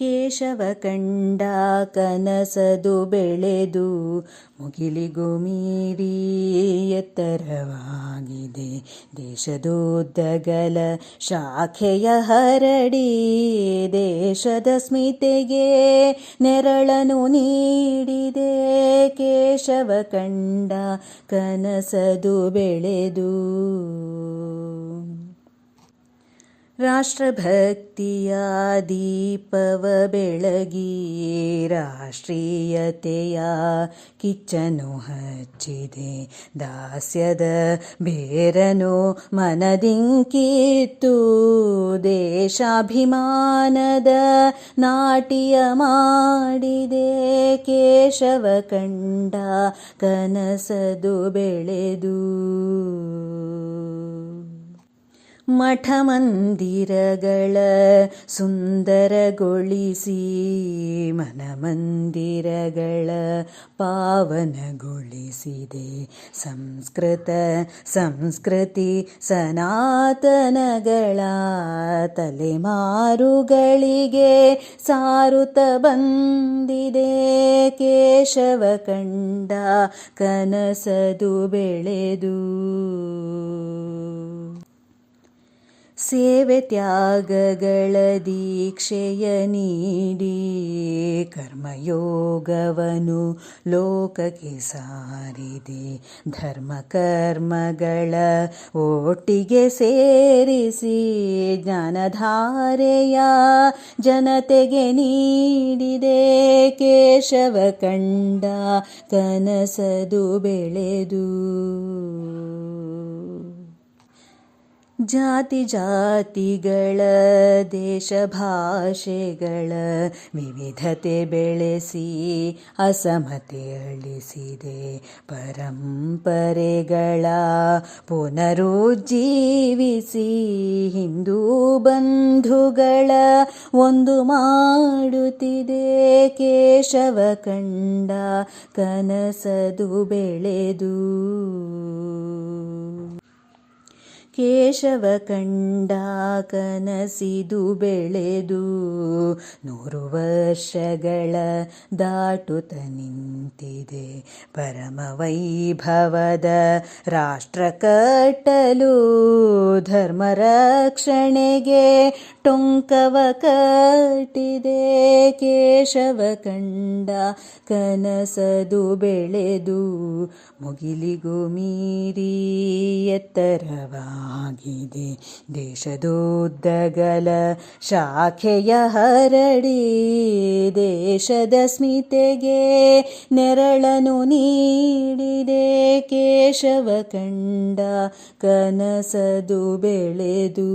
ಕೇಶವ ಕಂಡ ಕನಸದು ಬೆಳೆದು ಮುಗಿಲಿಗೂ ಮೀರಿ ಎತ್ತರವಾಗಿದೆ. ದೇಶದೋದ್ದಗಲ ಶಾಖೆಯ ಹರಡಿ ದೇಶದ ಸ್ಮಿತೆಗೆ ನೆರಳನು ನೀಡಿದೆ. ಕೇಶವ ಕಂಡ ಕನಸದು ಬೆಳೆದು ರಾಷ್ಟ್ರಭಕ್ತಿಯ ದೀಪವ ಬೆಳಗಿ ರಾಷ್ಟ್ರೀಯತೆಯ ಕಿಚ್ಚನು ಹಚ್ಚಿದೆ. ದಾಸ್ಯದ ಬೇರನು ಮನದಿಂಕಿತ್ತು ದೇಶಾಭಿಮಾನದ ನಾಟ್ಯ ಮಾಡಿದೆ. ಕೇಶವ ಕಂಡ ಕನಸದು ಬೆಳೆದು ಮಠ ಮಂದಿರಗಳ ಸುಂದರಗೊಳಿಸಿ ಮನಮಂದಿರಗಳ ಪಾವನಗೊಳಿಸಿದೆ. ಸಂಸ್ಕೃತಿ ಸನಾತನಗಳ ತಲೆಮಾರುಗಳಿಗೆ ಸಾರುತ್ತ ಬಂದಿದೆ. ಕೇಶವ ಕಂಡ ಕನಸದು ಬೆಳೆದು ಸೇವೆ ತ್ಯಾಗಗಳ ದೀಕ್ಷೆಯ ನೀಡಿ ಕರ್ಮಯೋಗವನು ಲೋಕಕ್ಕೆ ಸಾರಿದೆ. ಧರ್ಮ ಕರ್ಮಗಳ ಒಟ್ಟಿಗೆ ಸೇರಿಸಿ ಜ್ಞಾನಧಾರೆಯ ಜನತೆಗೆ ನೀಡಿದೆ. ಕೇಶವ ಕಂಡ ಕನಸದು ಬೆಳೆದು ಜಾತಿ ಜಾತಿಗಳ ದೇಶ ಭಾಷೆಗಳ ವಿವಿಧತೆ ಬೆಳೆಸಿ ಅಸಮತೆ ಅಳಿಸಿದೆ. ಪರಂಪರೆಗಳ ಪುನರುಜ್ಜೀವಿಸಿ ಹಿಂದೂ ಬಂಧುಗಳ ಒಂದು ಮಾಡುತ್ತಿದೆ. ಕೇಶವ ಕಂಡ ಕನಸದು ಬೆಳೆದು ಕೇಶವ ಕಂಡ ಕನಸಿದು ಬೆಳೆದು 100 ವರ್ಷಗಳ ದಾಟುತ್ತ ನಿಂತಿದೆ. ಪರಮ ವೈಭವದ ರಾಷ್ಟ್ರ ಕಟ್ಟಲು ಧರ್ಮ ರಕ್ಷಣೆಗೆ ಟೊಂಕವ ಕಟ್ಟಿದೆ. ಕೇಶವ ಕಂಡ ಕನಸದು ಬೆಳೆದು ಮುಗಿಲಿಗೂ ಮೀರಿ ಎತ್ತರವಾಗಿದೆ. ದೇಶದೋದ್ದಗಲ ಶಾಖೆಯ ಹರಡಿ ದೇಶದ ಸ್ಮಿತೆಗೆ ನೆರಳನು ನೀಡಿದೆ. ಕೇಶವ ಕಂಡ ಕನಸದು ಬೆಳೆದು